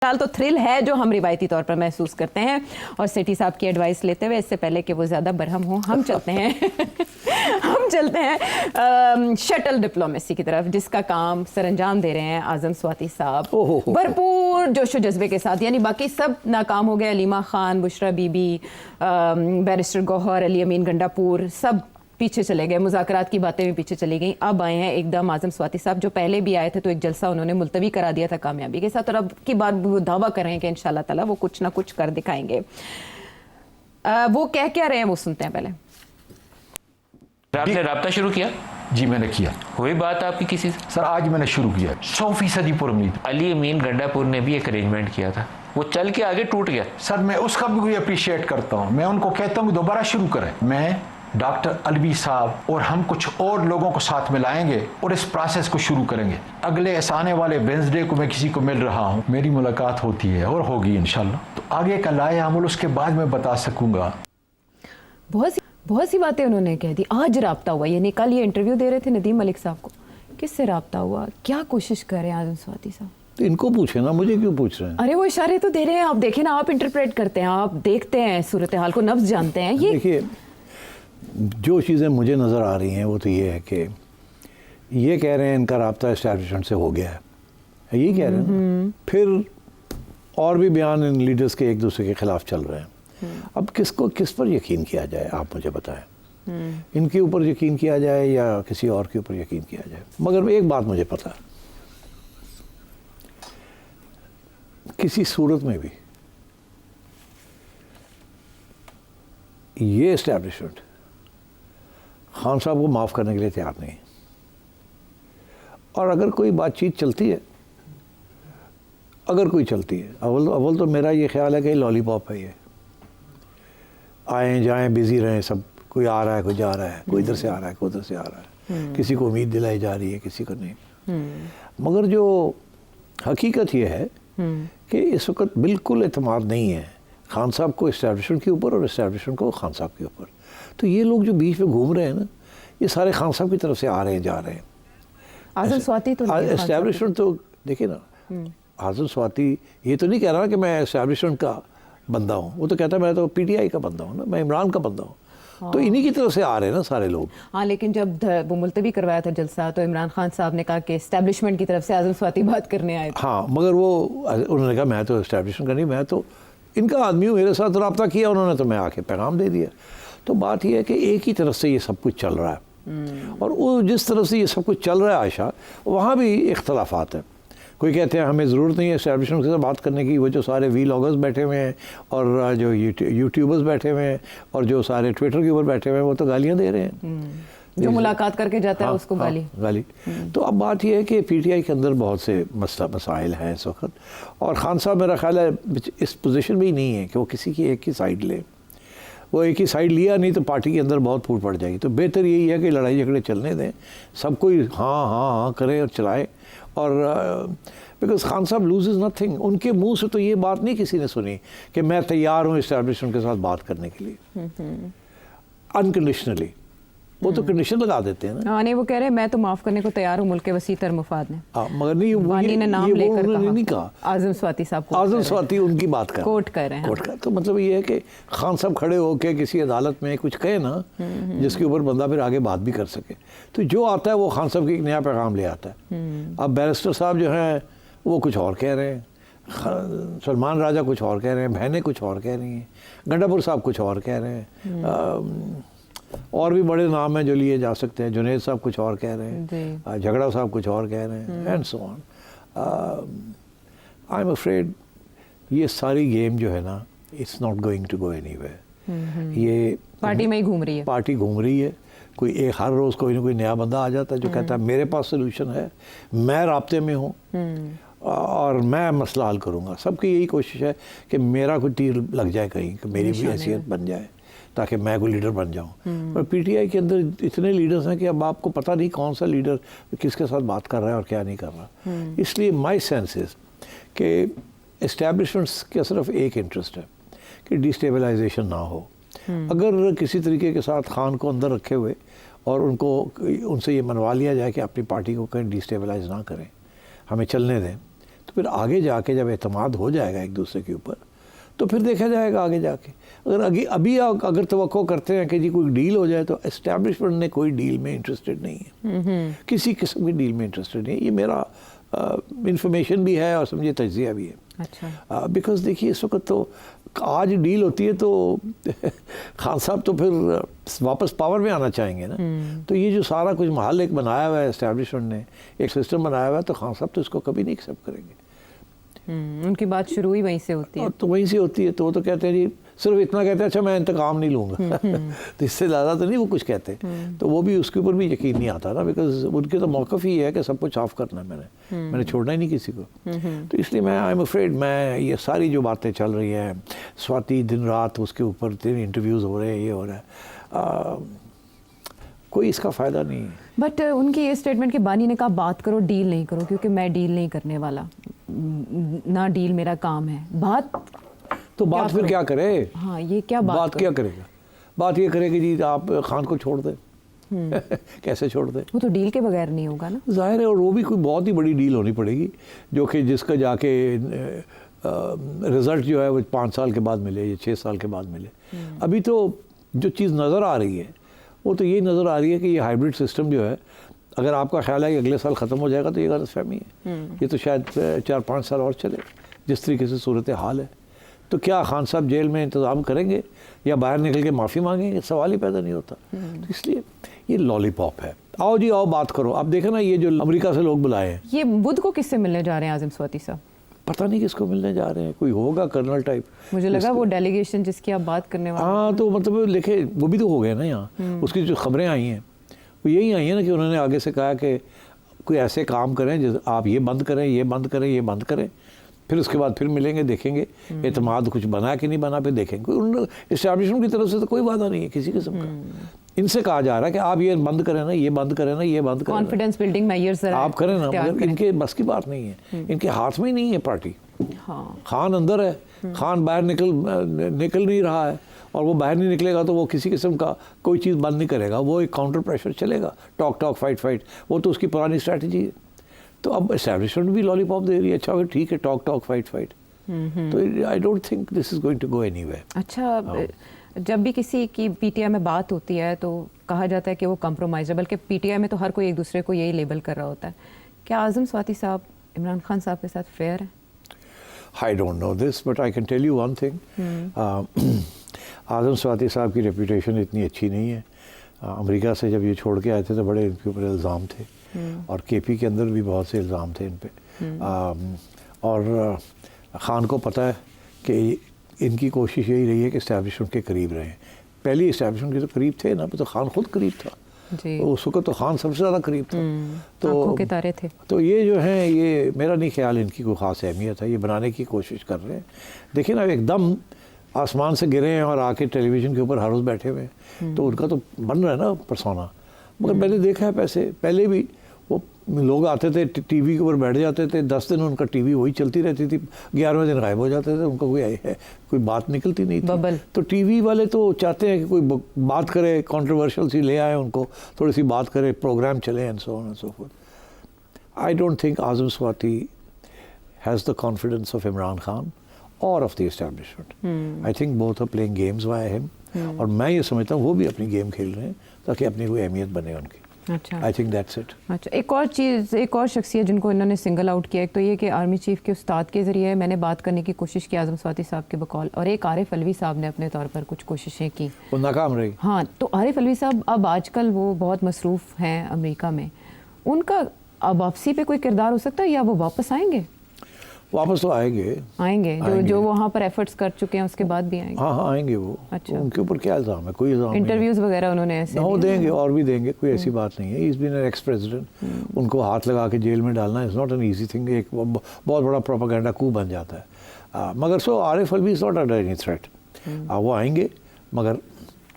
फिलहाल तो थ्रिल है जो हम रिवायती तौर पर महसूस करते हैं और सेठी साहब की एडवाइस लेते हुए इससे पहले कि वो ज़्यादा बरहम हो हम चलते हैं हम चलते हैं शटल डिप्लोमेसी की तरफ, जिसका काम सरअंजाम दे रहे हैं आज़म स्वाति साहब भरपूर जोशो जज्बे के साथ। यानी बाकी सब नाकाम हो गए, अलीमा खान, बुशरा बीबी, बैरिस्टर गौहर, अली अमीन गंडापुर सब पीछे चले गए, मुज़ाकरात की बातें भी पीछे चली गई। अब आए हैं एकदम आज़म स्वाति साहब, जो पहले भी आए थे तो एक जलसा उन्होंने मुलतवी करा दिया था कामयाबी के साथ, और अब की बार वो दावा कर रहे हैं कि इंशाल्लाह ताला वो कुछ ना कुछ कर दिखाएंगे। वो कह क्या रहे हैं वो सुनते हैं पहले। आपने राब्ता शुरू किया? जी मैंने किया। हुई बात आपकी किसी से? सर आज मैंने शुरू किया, 100% पर उम्मीद। अली अमीन गंडापुर ने भी एक अरेंजमेंट किया था, वो चल के आगे टूट गया। सर मैं उसका भी कोई अप्रिशिएट करता हूँ, मैं उनको कहता हूँ कि दोबारा शुरू करें। मैं डॉक्टर अलवी साहब और हम कुछ और लोगों को साथ में लाएंगे और इस प्रोसेस को शुरू करेंगे। अगले इस आने वाले वेंसडे को मैं किसी को मिल रहा हूँ, मेरी मुलाकात होती है और होगी इंशाल्लाह, तो आगे का लाए अमल उसके बाद मैं बता सकूंगा। बहुत सी बातें उन्होंने कह दी। आज राब्ता हुआ, यानी कल ये इंटरव्यू दे रहे थे नदीम मलिक साहब को, किससे राब्ता हुआ, क्या कोशिश कर रहे हैं आज़म स्वाति साहब? तो इनको पूछे ना, मुझे क्यों पूछ रहे हैं? अरे वो इशारे तो दे रहे हैं, आप देखें ना, आप इंटरप्रेट करते हैं, आप देखते हैं सूरत हाल को, नफ्स जानते हैं। ये देखिए जो चीज़ें मुझे नज़र आ रही हैं वो तो ये है कि ये कह रहे हैं इनका राब्ता एस्टैब्लिशमेंट से हो गया है, यही कह रहे हैं। फिर और भी बयान इन लीडर्स के एक दूसरे के खिलाफ चल रहे हैं। अब किस पर यकीन किया जाए, आप मुझे बताएं। इनके ऊपर यकीन किया जाए या किसी और के ऊपर यकीन किया जाए? मगर एक बात मुझे पता है, किसी सूरत में भी ये एस्टैब्लिशमेंट खान साहब को माफ़ करने के लिए तैयार नहीं। और अगर कोई बातचीत चलती है, अगर कोई चलती है, अव्वल तो मेरा ये ख्याल है कि लॉलीपॉप है, ये आएँ जाएँ बिज़ी रहें सब, कोई आ रहा है कोई जा रहा है, कोई इधर से आ रहा है कोई उधर से आ रहा है, किसी को उम्मीद दिलाई जा रही है किसी को नहीं। मगर जो हकीकत ये है कि इस वक्त बिल्कुल एतमाद नहीं है खान साहब को एस्टैब्लिशमेंट के ऊपर और एस्टैब्लिशमेंट को खान साहब के ऊपर। तो ये लोग जो बीच में घूम रहे हैं ना, ये सारे खान साहब की तरफ से आ रहे हैं जा रहे हैं। आज़म स्वाति तो एस्टैब्लिशमेंट तो देखिए ना, आज़म स्वाति ये तो नहीं कह रहा कि मैं एस्टैब्लिशमेंट का बंदा हूँ, वो तो कहता है मैं तो पीटीआई का बंदा हूँ ना, मैं इमरान का बंदा हूँ। तो इन्हीं की तरफ से आ रहे हैं ना सारे लोग। हाँ, लेकिन जब वो मुलतवी करवाया था जलसा तो इमरान खान साहब ने कहा कि एस्टैब्लिशमेंट की तरफ से आज़म स्वाति बात करने आए थे। हाँ, मगर वो उन्होंने कहा मैं तो एस्टैब्लिशमेंट का नहीं, मैं तो इनका आदमी हूँ, मेरे साथ रब्ता किया उन्होंने तो मैं आके पैगाम दे दिया। तो बात यह है कि एक ही तरफ से ये सब कुछ चल रहा है, और वो जिस तरफ से ये सब कुछ चल रहा है आयशा, वहाँ भी इख्तलाफात हैं। कोई कहते हैं हमें ज़रूरत नहीं है एस्टैब्लिशमेंट के साथ बात करने की, वो जो सारे वीलॉगर्स बैठे हुए हैं और जो यूट्यूबर्स बैठे हुए हैं और जो सारे ट्विटर के ऊपर बैठे हुए हैं, वो तो गालियाँ दे रहे हैं। जो मुलाकात करके जाता है उसको गाली। तो अब बात यह है कि पीटीआई के अंदर बहुत से मसाइल हैं इस वक्त, और खान साहब मेरा ख्याल है इस पोजीशन में ही नहीं है कि वो किसी की एक ही साइड ले। वो एक ही साइड लिया नहीं तो पार्टी के अंदर बहुत फूट पड़ जाएगी। तो बेहतर यही है कि लड़ाई झगड़े चलने दें, सब कोई हाँ हाँ हाँ करे और चलाए। और बिकॉज खान साहब लूजेज नथिंग, उनके मुंह से तो ये बात नहीं किसी ने सुनी कि मैं तैयार हूँ एस्टैब्लिशमेंट के साथ बात करने के लिए अनकंडीशनली। वो तो कंडीशन लगा देते हैं ना। हाँ, नहीं वो कह रहे हैं मैं तो माफ़ करने को तैयार हूँ मुल्क के वसी तर मुफाद ने। मगर नहीं वानी ने नाम लेकर नहीं कहा, आज़म स्वाति साहब को, आज़म स्वाति उनकी बात कर कोर्ट कर रहे हैं। कोर्ट का तो मतलब ये है कि खान साहब खड़े होकर किसी अदालत में कुछ कहे ना, जिसके ऊपर बंदा फिर आगे बात भी कर सके। तो जो आता है वो खान साहब की एक नया पैगाम ले आता है। अब बैरिस्टर साहब जो हैं वो कुछ और कह रहे हैं, सलमान राजा कुछ और कह रहे हैं, बहनें कुछ और कह रही हैं, गंडापुर साहब कुछ और कह रहे हैं, और भी बड़े नाम हैं जो लिए जा सकते हैं, जुनेद साहब कुछ और कह रहे हैं, झगड़ा साहब कुछ और कह रहे हैं, and so on. I am afraid ये सारी गेम जो है ना, it's not going to go anywhere. ये पार्टी में ही घूम रही है, पार्टी घूम रही है। कोई एक हर रोज़ कोई ना कोई नया बंदा आ जाता है जो कहता है मेरे पास सोल्यूशन है, मैं राब्ते में हूँ और मैं मसला हल करूँगा। सबकी यही कोशिश है कि मेरा कोई तीर लग जाए कहीं, कि मेरी भी हैसियत बन जाए ताकि मैं कोई लीडर बन जाऊं। पर पीटीआई के अंदर इतने लीडर्स हैं कि अब आपको पता नहीं कौन सा लीडर किसके साथ बात कर रहा है और क्या नहीं कर रहा। इसलिए माय सेंस इज कि एस्टैब्लिशमेंट्स का सिर्फ एक इंटरेस्ट है कि डिस्टेबलाइजेशन ना हो। अगर किसी तरीके के साथ खान को अंदर रखे हुए और उनसे ये मनवा लिया जाए कि अपनी पार्टी को कहीं डिस्टेबलाइज ना करें, हमें चलने दें, तो फिर आगे जाके जब एतमाद हो जाएगा एक दूसरे के ऊपर तो फिर देखा जाएगा आगे जाके। अगर अगर तवक्को करते हैं कि जी कोई डील हो जाए, तो एस्टैब्लिशमेंट ने कोई डील में इंटरेस्टेड नहीं है, किसी किस्म की डील में इंटरेस्टेड नहीं है। ये मेरा इंफॉर्मेशन भी है और समझिए तज्जिया भी है। अच्छा, बिकॉज देखिए इस वक्त तो आज डील होती है तो खान साहब तो फिर वापस पावर में आना चाहेंगे ना। तो ये जो सारा कुछ महल एक बनाया हुआ है एस्टैब्लिशमेंट ने, एक सिस्टम बनाया हुआ है, तो खान साहब तो इसको कभी नहीं एक्सेप्ट करेंगे। उनकी बात शुरू ही वहीं से होती है। तो वहीं से होती है। तो वो तो कहते हैं जी, सिर्फ इतना कहते हैं अच्छा मैं इंतकाम नहीं लूँगा तो इससे ज़्यादा तो नहीं वो कुछ कहते। तो वो भी उसके ऊपर भी यकीन नहीं आता ना, बिकॉज उनके तो मौक़िफ़ ही है कि सब कुछ साफ करना है मैंने छोड़ना ही नहीं किसी को। तो इसलिए मैं आई एम अफ्रेड, मैं ये सारी जो बातें चल रही हैं, स्वाति दिन रात उसके ऊपर इंटरव्यूज़ हो रहे हैं, ये हो रहा है, कोई इसका फ़ायदा नहीं है। बट उनकी ये स्टेटमेंट के बानी ने कहा बात करो डील नहीं करो, क्योंकि मैं डील नहीं करने वाला, ना डील मेरा काम है। बात तो बात फिर क्या करे? हाँ, ये क्या बात क्या करेगा? बात ये करेगी जी आप खान को छोड़ दें कैसे छोड़ दें? वो तो डील के बगैर नहीं होगा ना, जाहिर है। और वो भी कोई बहुत ही बड़ी डील होनी पड़ेगी जो कि जिसका जाके रिज़ल्ट जो है वो 5 साल के बाद मिले या 6 साल के बाद मिले। अभी तो जो चीज़ नज़र आ रही है वो तो ये नज़र आ रही है कि ये हाइब्रिड सिस्टम जो है, अगर आपका ख्याल है कि अगले साल ख़त्म हो जाएगा तो ये गलतफहमी है। ये तो शायद 4-5 साल और चले जिस तरीके से सूरत हाल है। तो क्या खान साहब जेल में इंतज़ाम करेंगे या बाहर निकल के माफ़ी मांगेंगे? सवाल ही पैदा नहीं होता। तो इसलिए ये लॉलीपॉप है, आओ जी आओ बात करो। अब देखें ना, ये जो अमेरिका से लोग बुलाए हैं, ये बुध को किससे मिलने जा रहे हैं आज़म स्वाति साहब? पता नहीं किसको मिलने जा रहे हैं, कोई होगा कर्नल टाइप। मुझे लगा वो डेलीगेशन जिसकी आप बात करने वाले। हाँ, तो मतलब लिखे वो भी तो हो गए ना यहाँ। उसकी जो खबरें आई हैं वो यही आई हैं ना कि उन्होंने आगे से कहा कि कोई ऐसे काम करें जैसे आप ये बंद करें, ये बंद करें, ये बंद करें, फिर उसके बाद फिर मिलेंगे, देखेंगे एतमाद कुछ बना कि नहीं बना, फिर देखेंगे। उन इस्टेब्लिशमेंट की तरफ से तो कोई वादा नहीं है किसी किस्म का। इनसे कहा जा रहा है कि आप ये बंद करें ना, ये बंद करें ना, ये बंद करें, कॉन्फिडेंस बिल्डिंग मेजर्स आप करें ना, मगर इनके बस की बात नहीं है, इनके हाथ में ही नहीं है पार्टी। हाँ, खान अंदर है, खान बाहर निकल नहीं रहा है, और वो बाहर नहीं निकलेगा तो वो किसी किस्म का कोई चीज़ बंद नहीं करेगा, वो एक काउंटर प्रेशर चलेगा, टॉक फाइट, वो तो उसकी पुरानी स्ट्रैटेजी है। तो अब एस्टैब्लिशमेंट भी लॉलीपॉप दे रही है, अच्छा ठीक है, टॉक फाइट। तो I don't think this is going to go anywhere. अच्छा, जब भी किसी की पीटीआई में बात होती है तो कहा जाता है कि वो कॉम्प्रोमाइज़ है, बल्कि पीटीआई में तो हर कोई एक दूसरे को यही लेबल कर रहा होता है। क्या आज़म स्वाति साहब इमरान खान साहब के साथ फेयर है? I don't know this, but I can tell you one thing. आज़म स्वाति साहब की रेपुटेशन इतनी अच्छी नहीं है। अमेरिका से जब ये छोड़ के आए थे तो बड़े इनके ऊपर इल्ज़ाम थे, और केपी के अंदर भी बहुत से इल्ज़ाम थे इन पे। और ख़ान को पता है कि इनकी कोशिश यही रही है कि इस्टेब्लिशमेंट के करीब रहें। पहली इस्टेब्लिशमेंट के तो करीब थे ना, तो ख़ान खुद करीब था जी। उस वक्त तो खान सबसे ज़्यादा करीब था। तो आंखों के तारे थे। तो ये जो है, ये मेरा नहीं ख्याल इनकी कोई ख़ास अहमियत है, ये बनाने की कोशिश कर रहे हैं। देखिए ना, एकदम आसमान से गिरे हैं और आके टेलीविज़न के ऊपर हर रोज़ बैठे हुए हैं, तो उनका तो बन रहा है ना परसोना। मगर मैंने देखा है पहले भी वो लोग आते थे टीवी के ऊपर बैठ जाते थे, 10 दिन उनका टीवी वही चलती रहती थी, 11वें दिन गायब हो जाते थे, उनका कोई बात निकलती नहीं थी। बबल। तो टीवी वाले तो चाहते हैं कि कोई बात करे, कंट्रोवर्शियल सी ले आए उनको, थोड़ी सी बात करे, प्रोग्राम चले, and so on and so forth. I don't think Azam Swati has the confidence of Imran Khan और of the establishment. I think both are playing games by him, और मैं ये समझता हूँ वो भी अपनी गेम खेल रहे हैं ताकि अपनी कोई अहमियत बने उनकी। अच्छा, आई थिंक दैट्स इट। अच्छा, एक और चीज़, एक और शख्सियत जिनको इन्होंने सिंगल आउट किया, एक तो ये कि आर्मी चीफ के उस्ताद के ज़रिए मैंने बात करने की कोशिश की आज़म स्वाति साहब के बकौल, और एक आरिफ अलवी साहब ने अपने तौर पर कुछ कोशिशें की, वो नाकाम रही। हाँ, तो आरिफ अलवी साहब अब आजकल वो बहुत मसरूफ़ हैं अमेरिका में, उनका अब वापसी पे कोई किरदार हो सकता है या वो वापस आएंगे? वापस तो आएंगे जो वहाँ पर एफर्ट्स कर चुके हैं उसके बाद भी आएंगे। हाँ आएंगे वो। अच्छा, उनके ऊपर क्या इल्ज़ाम है? कोई इल्ज़ाम नहीं। इंटरव्यूज़ वगैरह उन्होंने ऐसे वो देंगे और भी देंगे, कोई ऐसी बात नहीं है। Is been an ex president, उनको हाथ लगा के जेल में डालना is not an easy thing, एक बहुत बड़ा प्रोपेगेंडा कू बन जाता है। मगर so Arif Alvi is not under any threat. वो आएंगे, मगर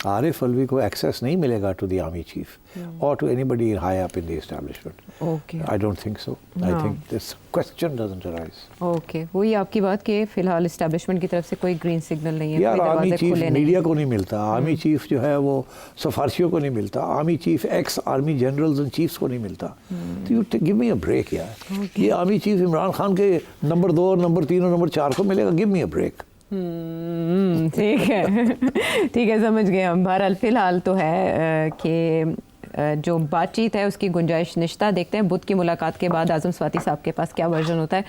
आरिफ अलवी को एक्सेस नहीं मिलेगा टू द आर्मी चीफ और to anybody high up in the establishment. Okay I don't think so. I हाँ। Think this question doesn't arise. Okay, वही आपकी बात कि फिलहाल इस्टेब्लिशमेंट की तरफ से कोई ग्रीन सिग्नल नहीं है, यार कोई आर्मी दरवाजे चीफ खुले नहीं। मीडिया को नहीं मिलता, आर्मी चीफ जो है वो सफारशियों को नहीं मिलता, army chief ex army generals and chiefs को नहीं मिलता। तो you give me a break यार। ये आर्मी चीफ इमरान खान के नंबर 2 नंबर 3 और नंबर 4 को मिलेगा, गिव मी अ ब्रेक। ठीक है ठीक है, समझ गए हम। बहरहाल फिलहाल तो है कि जो बातचीत है उसकी गुंजाइश निश्ता देखते हैं बुध की मुलाकात के बाद आजम स्वाति साहब के पास क्या वर्जन होता है।